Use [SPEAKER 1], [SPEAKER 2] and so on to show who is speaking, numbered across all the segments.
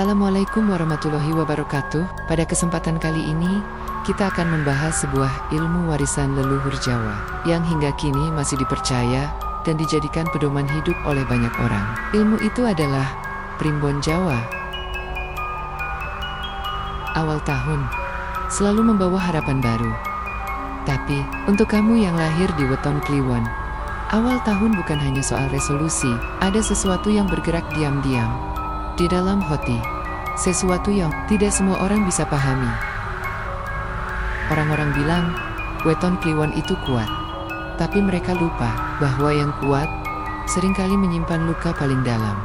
[SPEAKER 1] Assalamualaikum warahmatullahi wabarakatuh. Pada kesempatan kali ini, kita akan membahas sebuah ilmu warisan leluhur Jawa yang hingga kini masih dipercaya dan dijadikan pedoman hidup oleh banyak orang. Ilmu itu adalah Primbon Jawa. Awal tahun selalu membawa harapan baru. Tapi, untuk kamu yang lahir di Weton Kliwon, awal tahun bukan hanya soal resolusi, ada sesuatu yang bergerak diam-diam di dalam hati, sesuatu yang tidak semua orang bisa pahami. Orang-orang bilang, Weton Kliwon itu kuat. Tapi mereka lupa bahwa yang kuat seringkali menyimpan luka paling dalam.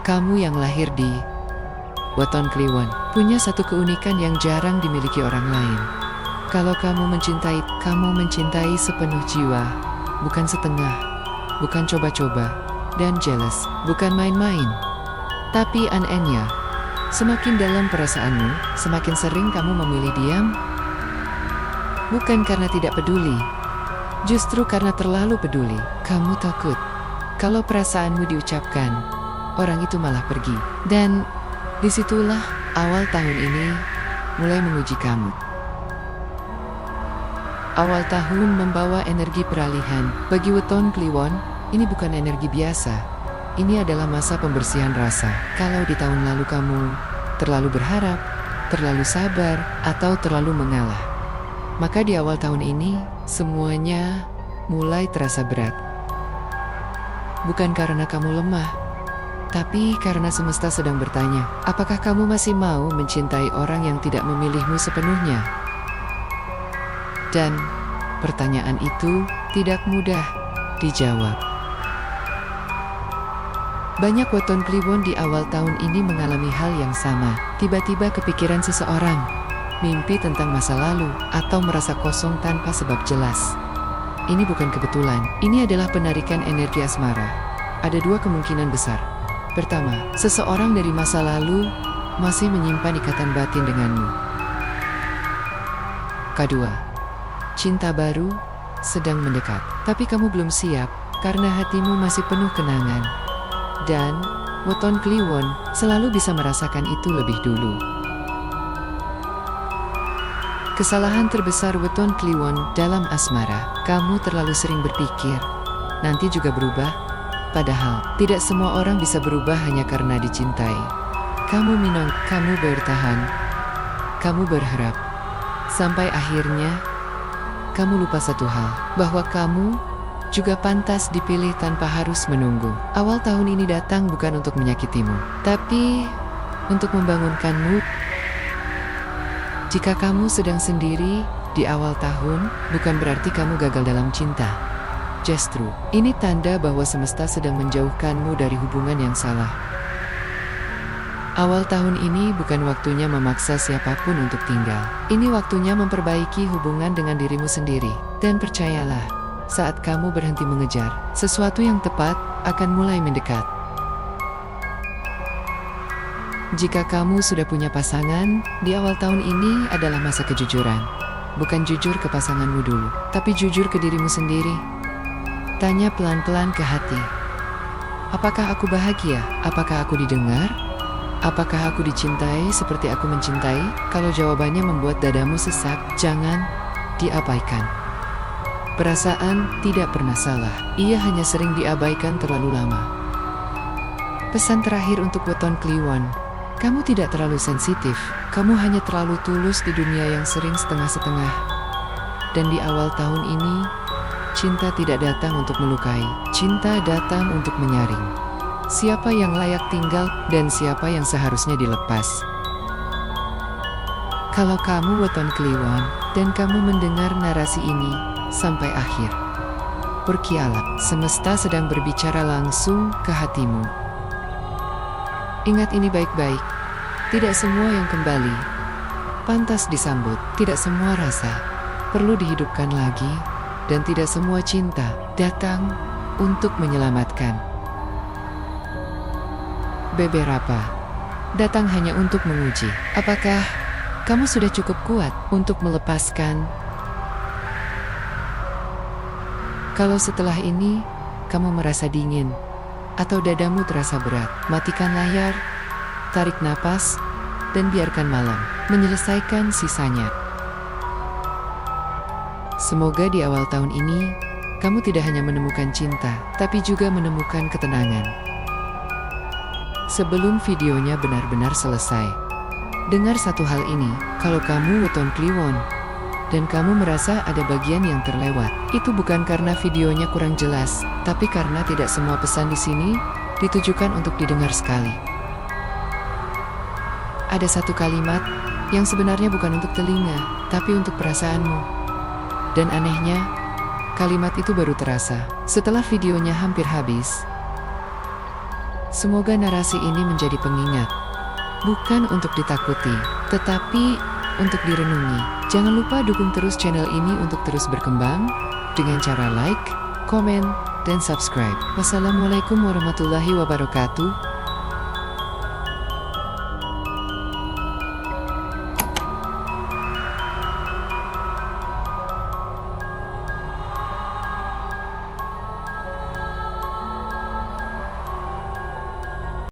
[SPEAKER 1] Kamu yang lahir di Weton Kliwon punya satu keunikan yang jarang dimiliki orang lain. Kalau kamu mencintai sepenuh jiwa, bukan setengah, bukan coba-coba, dan jealous, bukan main-main. Tapi anehnya, semakin dalam perasaanmu, semakin sering kamu memilih diam. Bukan karena tidak peduli, justru karena terlalu peduli. Kamu takut kalau perasaanmu diucapkan, orang itu malah pergi. Dan disitulah awal tahun ini mulai menguji kamu. Awal tahun membawa energi peralihan. Bagi Weton Kliwon, ini bukan energi biasa. Ini adalah masa pembersihan rasa. Kalau di tahun lalu kamu terlalu berharap, terlalu sabar, atau terlalu mengalah, maka di awal tahun ini, semuanya mulai terasa berat. Bukan karena kamu lemah, tapi karena semesta sedang bertanya, apakah kamu masih mau mencintai orang yang tidak memilihmu sepenuhnya? Dan pertanyaan itu tidak mudah dijawab. Banyak Weton Kliwon di awal tahun ini mengalami hal yang sama. Tiba-tiba kepikiran seseorang, mimpi tentang masa lalu, atau merasa kosong tanpa sebab jelas. Ini bukan kebetulan, ini adalah penarikan energi asmara. Ada dua kemungkinan besar. Pertama, seseorang dari masa lalu masih menyimpan ikatan batin denganmu. Kedua, cinta baru sedang mendekat, tapi kamu belum siap karena hatimu masih penuh kenangan. Dan Weton Kliwon selalu bisa merasakan itu lebih dulu. Kesalahan terbesar Weton Kliwon dalam asmara, kamu terlalu sering berpikir, nanti juga berubah. Padahal, tidak semua orang bisa berubah hanya karena dicintai. Kamu minang, kamu bertahan, kamu berharap. Sampai akhirnya, kamu lupa satu hal, bahwa kamu juga pantas dipilih tanpa harus menunggu. Awal tahun ini datang bukan untuk menyakitimu, tapi untuk membangunkanmu. Jika kamu sedang sendiri di awal tahun, bukan berarti kamu gagal dalam cinta. Justru, ini tanda bahwa semesta sedang menjauhkanmu dari hubungan yang salah. Awal tahun ini bukan waktunya memaksa siapapun untuk tinggal. Ini waktunya memperbaiki hubungan dengan dirimu sendiri. Dan percayalah, saat kamu berhenti mengejar, sesuatu yang tepat akan mulai mendekat. Jika kamu sudah punya pasangan, di awal tahun ini adalah masa kejujuran. Bukan jujur ke pasanganmu dulu, tapi jujur ke dirimu sendiri. Tanya pelan-pelan ke hati. Apakah aku bahagia? Apakah aku didengar? Apakah aku dicintai seperti aku mencintai? Kalau jawabannya membuat dadamu sesak, jangan diabaikan. Perasaan tidak pernah salah, ia hanya sering diabaikan terlalu lama. Pesan terakhir untuk Weton Kliwon, kamu tidak terlalu sensitif, kamu hanya terlalu tulus di dunia yang sering setengah-setengah. Dan di awal tahun ini, cinta tidak datang untuk melukai, cinta datang untuk menyaring. Siapa yang layak tinggal dan siapa yang seharusnya dilepas. Kalau kamu Weton Kliwon dan kamu mendengar narasi ini sampai akhir, berkialah, semesta sedang berbicara langsung ke hatimu. Ingat ini baik-baik, tidak semua yang kembali pantas disambut, tidak semua rasa perlu dihidupkan lagi, dan tidak semua cinta datang untuk menyelamatkan. Beberapa datang hanya untuk menguji, apakah kamu sudah cukup kuat untuk melepaskan. Kalau setelah ini, kamu merasa dingin, atau dadamu terasa berat, matikan layar, tarik napas, dan biarkan malam menyelesaikan sisanya. Semoga di awal tahun ini, kamu tidak hanya menemukan cinta, tapi juga menemukan ketenangan. Sebelum videonya benar-benar selesai, dengar satu hal ini, kalau kamu weton kliwon, dan kamu merasa ada bagian yang terlewat, itu bukan karena videonya kurang jelas, tapi karena tidak semua pesan di sini ditujukan untuk didengar sekali. Ada satu kalimat yang sebenarnya bukan untuk telinga, tapi untuk perasaanmu. Dan anehnya, kalimat itu baru terasa setelah videonya hampir habis. Semoga narasi ini menjadi pengingat, bukan untuk ditakuti, tetapi untuk direnungi. Jangan lupa dukung terus channel ini untuk terus berkembang dengan cara like, komen, dan subscribe. Wassalamualaikum warahmatullahi wabarakatuh.